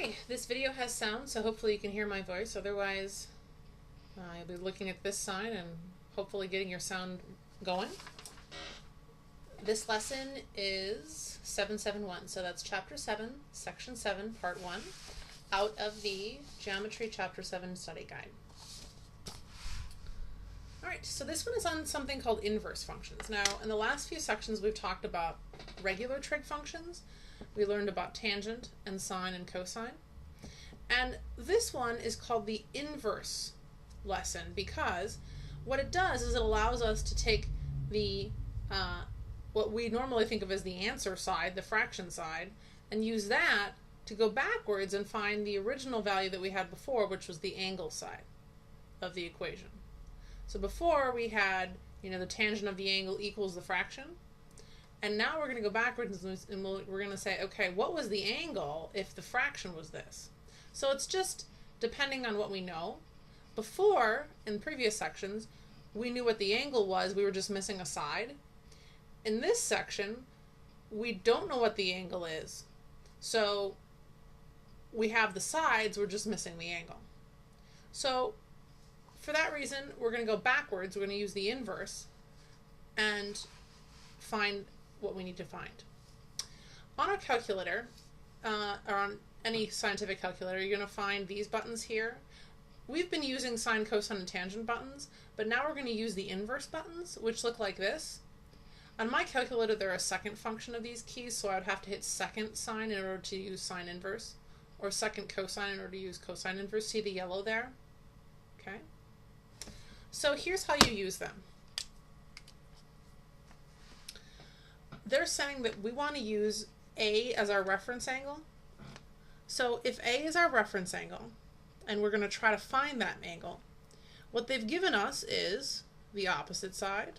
Okay, this video has sound, so hopefully you can hear my voice. Otherwise, you'll be looking at this sign and hopefully getting your sound going. This lesson is 771, so that's Chapter 7, Section 7, Part 1, out of the Geometry Chapter 7 Study Guide. Alright, so this one is on something called inverse functions. Now, in the last few sections we've talked about regular trig functions. We learned about tangent and sine and cosine. And this one is called the inverse lesson because what it does is it allows us to take the what we normally think of as the answer side, the fraction side, and use that to go backwards and find the original value that we had before, which was the angle side of the equation. So before we had, the tangent of the angle equals the fraction. And now we're going to go backwards and we're going to say, okay, what was the angle if the fraction was this? So it's just depending on what we know. Before, in previous sections, we knew what the angle was. We were just missing a side. In this section, we don't know what the angle is. So we have the sides, we're just missing the angle. So for that reason, we're going to go backwards. We're going to use the inverse and find what we need to find. On a calculator, or on any scientific calculator, you're going to find these buttons here. We've been using sine, cosine, and tangent buttons, but now we're going to use the inverse buttons, which look like this. On my calculator, they're a second function of these keys, so I would have to hit second sine in order to use sine inverse, or second cosine in order to use cosine inverse. See the yellow there? Okay. So here's how you use them. They're saying that we want to use A as our reference angle. So if A is our reference angle, and we're going to try to find that angle, what they've given us is the opposite side.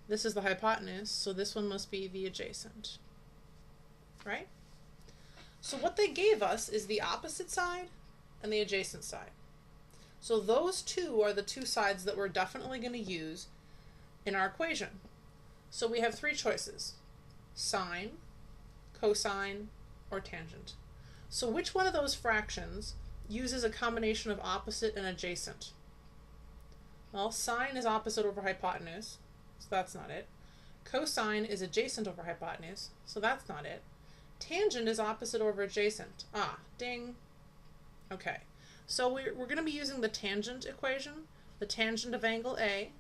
This is the hypotenuse, so this one must be the adjacent, right? So what they gave us is the opposite side and the adjacent side. So those two are the two sides that we're definitely going to use in our equation. So we have three choices: sine, cosine, or tangent. So which one of those fractions uses a combination of opposite and adjacent? Well, sine is opposite over hypotenuse, so that's not it. Cosine is adjacent over hypotenuse, so that's not it. Tangent is opposite over adjacent. Ah, ding. Okay, so we're going to be using the tangent equation. The tangent of angle A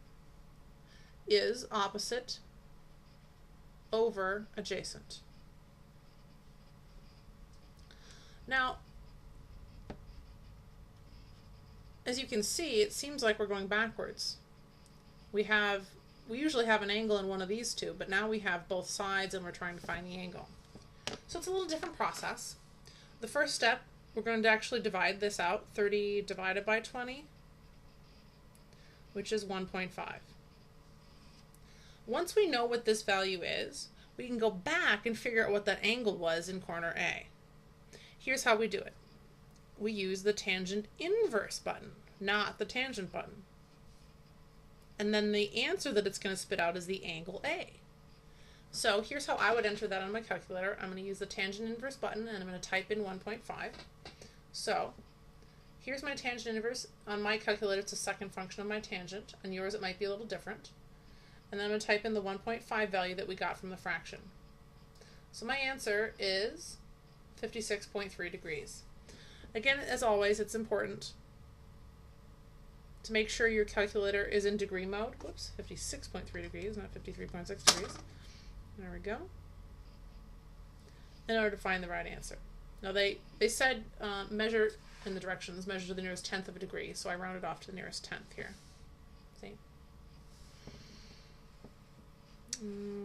is opposite over adjacent. Now, as you can see, it seems like we're going backwards. We usually have an angle in one of these two, but now we have both sides and we're trying to find the angle. So it's a little different process. The first step, we're going to actually divide this out. 30 divided by 20, which is 1.5. Once we know what this value is, we can go back and figure out what that angle was in corner A. Here's how we do it. We use the tangent inverse button, not the tangent button. And then the answer that it's going to spit out is the angle A. So here's how I would enter that on my calculator. I'm going to use the tangent inverse button and I'm going to type in 1.5. So here's my tangent inverse. On my calculator, it's a second function of my tangent. On yours, it might be a little different. And then I'm going to type in the 1.5 value that we got from the fraction. So my answer is 56.3 degrees. Again, as always, it's important to make sure your calculator is in degree mode. Whoops, 56.3 degrees, not 53.6 degrees. There we go. In order to find the right answer. Now they said measure in the directions, measure to the nearest tenth of a degree, so I rounded off to the nearest tenth here. See?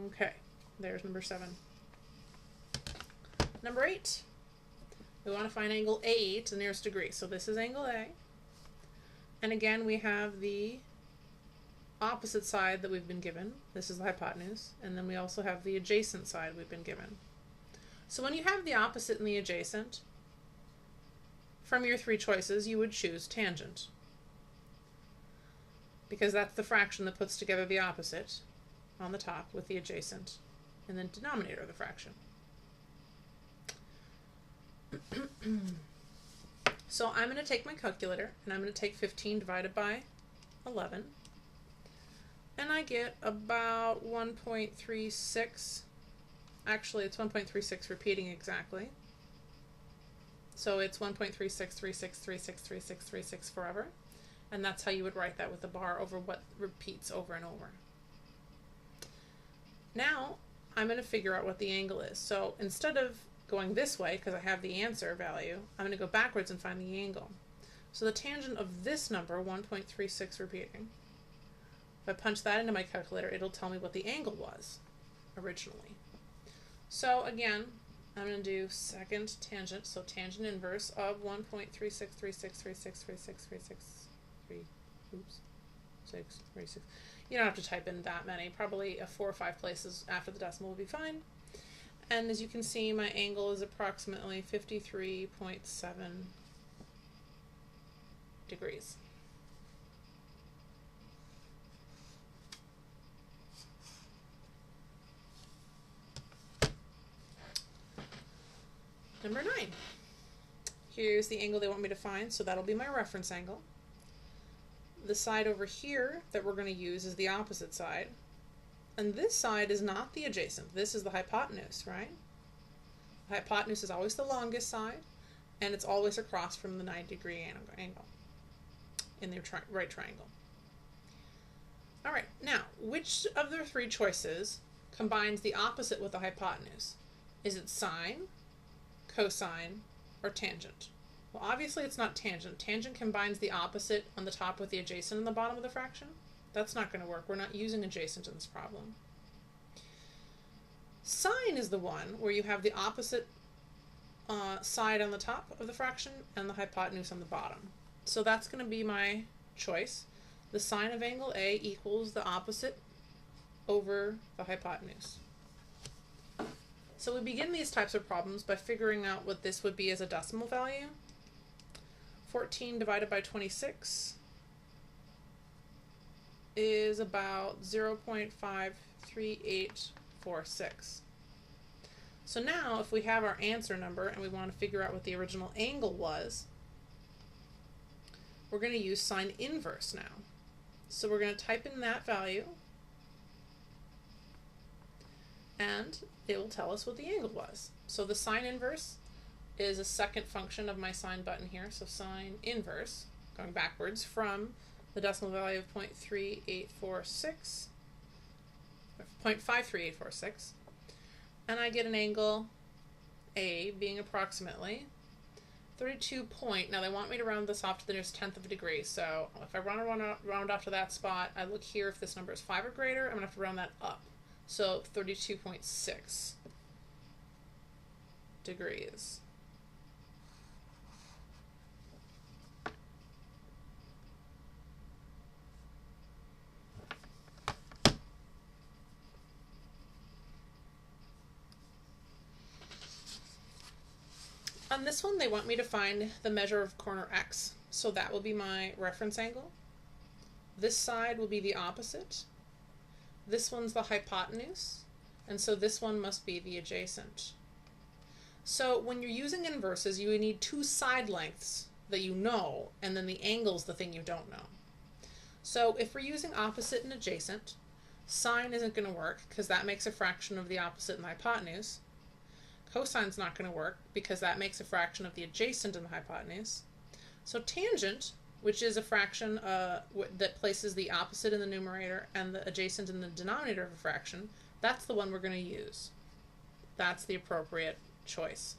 Okay, there's number 7. Number 8. We want to find angle A to the nearest degree. So this is angle A. And again, we have the opposite side that we've been given. This is the hypotenuse. And then we also have the adjacent side we've been given. So when you have the opposite and the adjacent, from your three choices, you would choose tangent, because that's the fraction that puts together the opposite on the top with the adjacent and then denominator of the fraction. So I'm going to take my calculator and I'm going to take 15 divided by 11, and I get about 1.36. Actually, it's 1.36 repeating exactly. So it's 1.3636363636 forever. And that's how you would write that with the bar over what repeats over and over. Now, I'm going to figure out what the angle is. So instead of going this way, because I have the answer value, I'm going to go backwards and find the angle. So the tangent of this number, 1.36 repeating, if I punch that into my calculator, it'll tell me what the angle was originally. So again, I'm going to do second tangent, so tangent inverse of 1.363636363636. Oops, 636. You don't have to type in that many. Probably 4 or 5 places after the decimal will be fine. And as you can see, my angle is approximately 53.7 degrees. Number 9. Here's the angle they want me to find, so that'll be my reference angle. The side over here that we're going to use is the opposite side. And this side is not the adjacent. This is the hypotenuse, right? The hypotenuse is always the longest side, and it's always across from the 90-degree angle in the right triangle. All right, now, which of the 3 choices combines the opposite with the hypotenuse? Is it sine, cosine, or tangent? Well, obviously it's not tangent. Tangent combines the opposite on the top with the adjacent on the bottom of the fraction. That's not going to work. We're not using adjacent in this problem. Sine is the one where you have the opposite side on the top of the fraction and the hypotenuse on the bottom. So that's going to be my choice. The sine of angle A equals the opposite over the hypotenuse. So we begin these types of problems by figuring out what this would be as a decimal value. 14 divided by 26 is about 0.53846. So now if we have our answer number and we want to figure out what the original angle was, we're going to use sine inverse now. So we're going to type in that value and it will tell us what the angle was. So the sine inverse is a second function of my sine button here. So sine inverse, going backwards from the decimal value of 0.3846, or 0.53846, and I get an angle A being approximately 32 point. Now they want me to round this off to the nearest tenth of a degree. So if I round off to that spot, I look here. If this number is 5 or greater, I'm going to have to round that up. So 32.6 degrees. On this one, they want me to find the measure of corner X, so that will be my reference angle. This side will be the opposite. This one's the hypotenuse, and so this one must be the adjacent. So when you're using inverses, you need 2 side lengths that you know, and then the angle's the thing you don't know. So if we're using opposite and adjacent, sine isn't going to work because that makes a fraction of the opposite and the hypotenuse. Cosine's not going to work because that makes a fraction of the adjacent and the hypotenuse. So tangent, which is a fraction that places the opposite in the numerator and the adjacent in the denominator of a fraction, that's the one we're going to use. That's the appropriate choice.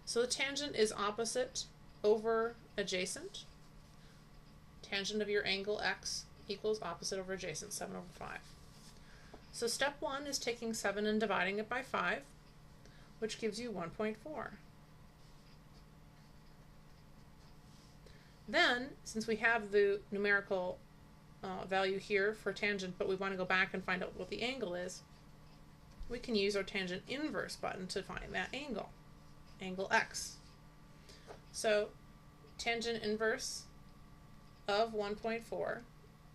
So the tangent is opposite over adjacent. Tangent of your angle X equals opposite over adjacent, 7 over 5. So step 1 is taking 7 and dividing it by 5, which gives you 1.4. Then, since we have the numerical value here for tangent, but we want to go back and find out what the angle is, we can use our tangent inverse button to find that angle, angle X. So tangent inverse of 1.4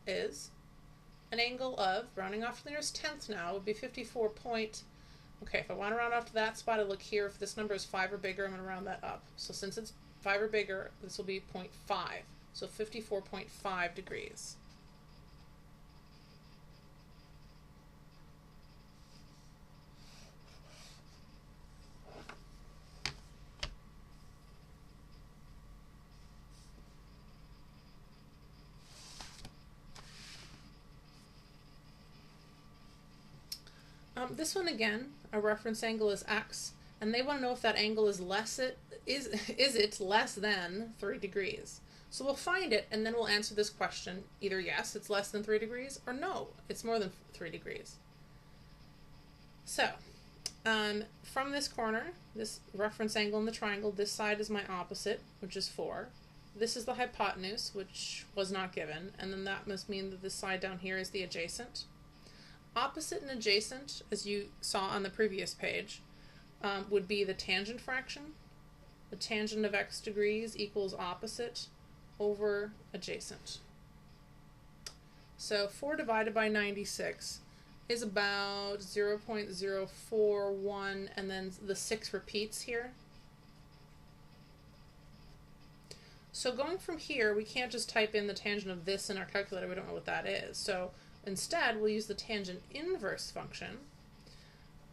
is an angle of, rounding off to the nearest tenth now, would be 54.0 Okay, if I want to round off to that spot, I look here. If this number is 5 or bigger, I'm going to round that up. So since it's 5 or bigger, this will be 0.5. So 54.5 degrees. This one again, our reference angle is x, and they want to know if that angle is less than 3 degrees. So we'll find it, and then we'll answer this question either yes, it's less than 3 degrees, or no, it's more than 3 degrees. So from this corner, this reference angle in the triangle, this side is my opposite, which is 4. This is the hypotenuse, which was not given, and then that must mean that this side down here is the adjacent. Opposite and adjacent, as you saw on the previous page, would be the tangent fraction. The tangent of x degrees equals opposite over adjacent. So 4 divided by 96 is about 0.041, and then the 6 repeats here. So going from here, we can't just type in the tangent of this in our calculator. We don't know what that is. So instead, we'll use the tangent inverse function.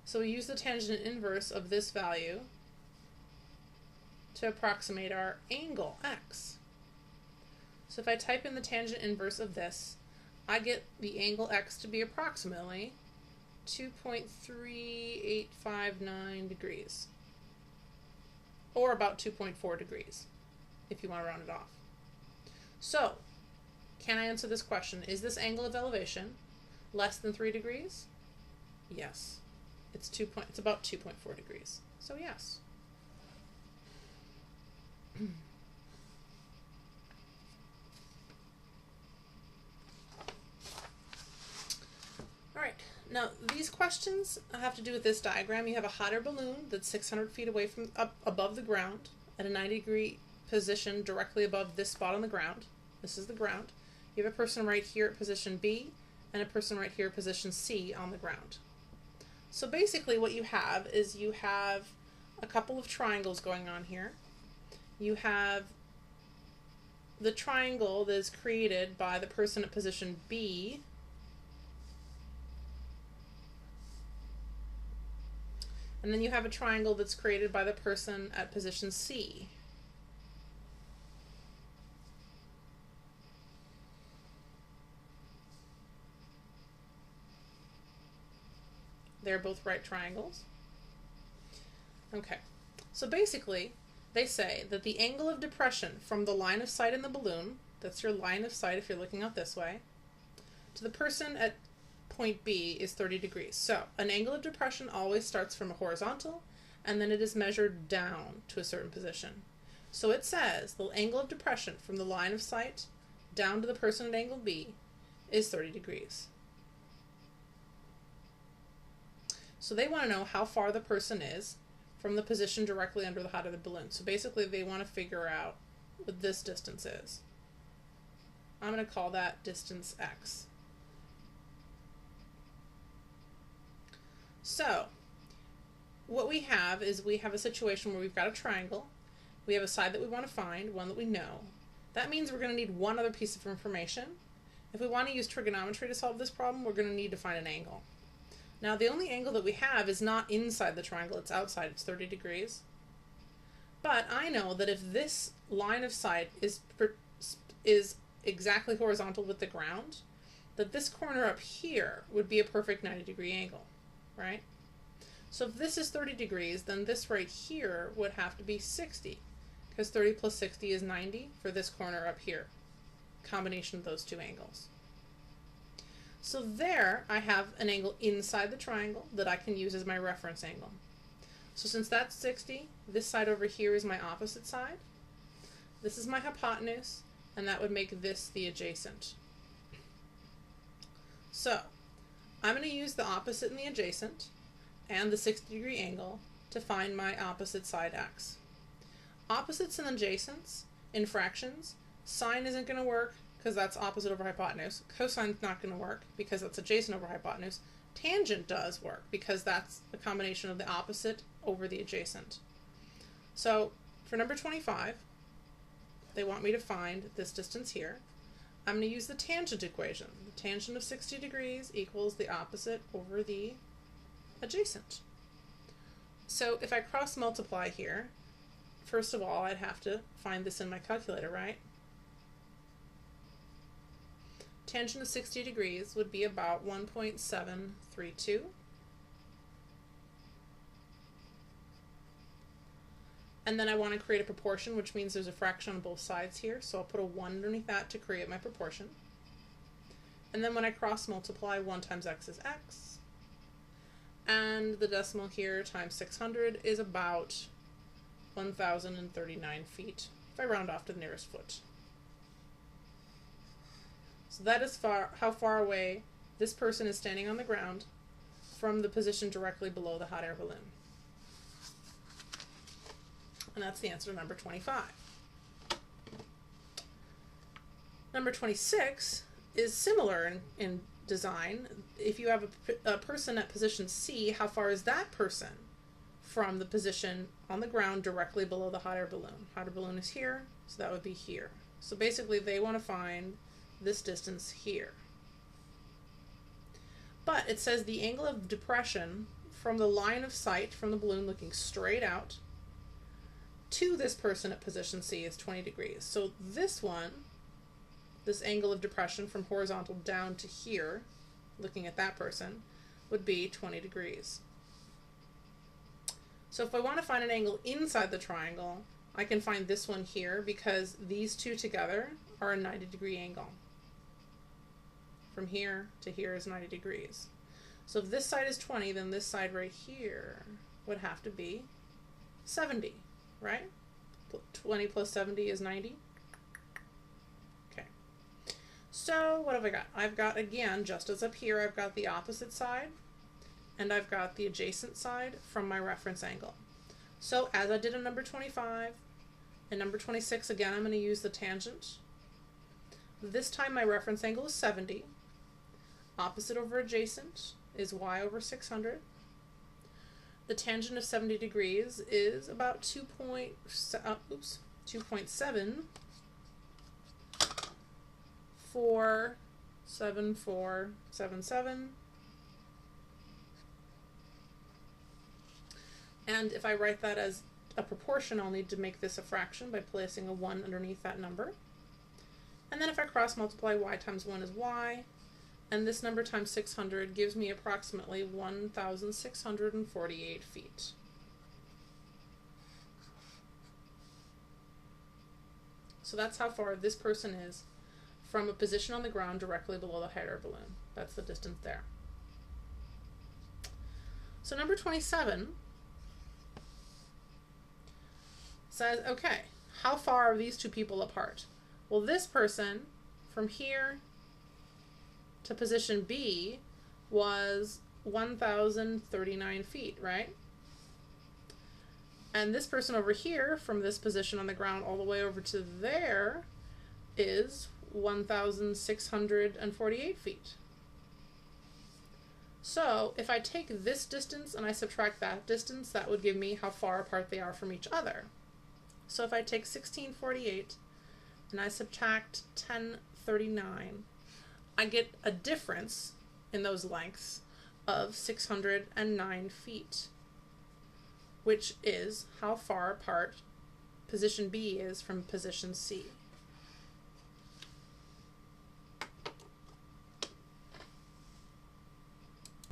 So we use the tangent inverse of this value to approximate our angle x. So if I type in the tangent inverse of this, I get the angle x to be approximately 2.3859 degrees, or about 2.4 degrees, if you want to round it off. So, can I answer this question? Is this angle of elevation less than 3 degrees? Yes. It's about 2.4 degrees. So yes. All right. Now these questions have to do with this diagram. You have a hot air balloon that's 600 feet away from above the ground at a 90-degree position directly above this spot on the ground. This is the ground. You have a person right here at position B and a person right here at position C on the ground. So basically what you have is you have a couple of triangles going on here. You have the triangle that is created by the person at position B, and then you have a triangle that's created by the person at position C. They're both right triangles. Okay, so basically they say that the angle of depression from the line of sight in the balloon, that's your line of sight if you're looking out this way, to the person at point B is 30 degrees. So an angle of depression always starts from a horizontal, and then it is measured down to a certain position. So it says the angle of depression from the line of sight down to the person at angle B is 30 degrees. So they want to know how far the person is from the position directly under the hot air balloon. So basically they want to figure out what this distance is. I'm going to call that distance x. So what we have is we have a situation where we've got a triangle. We have a side that we want to find, one that we know. That means we're going to need one other piece of information. If we want to use trigonometry to solve this problem, we're going to need to find an angle. Now the only angle that we have is not inside the triangle, it's outside, it's 30 degrees. But I know that if this line of sight is exactly horizontal with the ground, that this corner up here would be a perfect 90-degree angle, right? So if this is 30 degrees, then this right here would have to be 60, because 30 plus 60 is 90 for this corner up here. Combination of those two angles. So there I have an angle inside the triangle that I can use as my reference angle. So since that's 60, this side over here is my opposite side. This is my hypotenuse, and that would make this the adjacent. So I'm going to use the opposite and the adjacent and the 60-degree angle to find my opposite side x. Opposites and adjacents in fractions, sine isn't going to work because that's opposite over hypotenuse. Cosine's not going to work because that's adjacent over hypotenuse. Tangent does work because that's a combination of the opposite over the adjacent. So for number 25, they want me to find this distance here. I'm going to use the tangent equation. The tangent of 60 degrees equals the opposite over the adjacent. So if I cross multiply here, first of all, I'd have to find this in my calculator, right? Tangent of 60 degrees would be about 1.732. And then I want to create a proportion, which means there's a fraction on both sides here, so I'll put a 1 underneath that to create my proportion. And then when I cross multiply, 1 times x is x. And the decimal here times 600 is about 1,039 feet, if I round off to the nearest foot. So that is how far away this person is standing on the ground from the position directly below the hot air balloon. And that's the answer to number 25. Number 26 is similar in design. If you have a person at position C, how far is that person from the position on the ground directly below the hot air balloon? Hot air balloon is here, so that would be here. So basically they want to find this distance here. But it says the angle of depression from the line of sight from the balloon looking straight out to this person at position C is 20 degrees. So this one, this angle of depression from horizontal down to here, looking at that person, would be 20 degrees. So if I want to find an angle inside the triangle, I can find this one here because these two together are a 90-degree angle. From here to here is 90 degrees. So if this side is 20, then this side right here would have to be 70, right? 20 plus 70 is 90. Okay. So what have I got? I've got, again, just as up here, I've got the opposite side, and I've got the adjacent side from my reference angle. So as I did in number 25, in number 26, again, I'm going to use the tangent. This time my reference angle is 70. Opposite over adjacent is y over 600. The tangent of 70 degrees is about 2.747477. And if I write that as a proportion, I'll need to make this a fraction by placing a 1 underneath that number. And then if I cross multiply, y times 1 is y. And this number times 600 gives me approximately 1,648 feet. So that's how far this person is from a position on the ground directly below the hot air balloon. That's the distance there. So number 27 says, okay, how far are these two people apart? Well, this person from here to position B was 1,039 feet, right? And this person over here from this position on the ground all the way over to there is 1,648 feet. So if I take this distance and I subtract that distance, that would give me how far apart they are from each other. So if I take 1648 and I subtract 1039, I get a difference in those lengths of 609 feet, which is how far apart position B is from position C.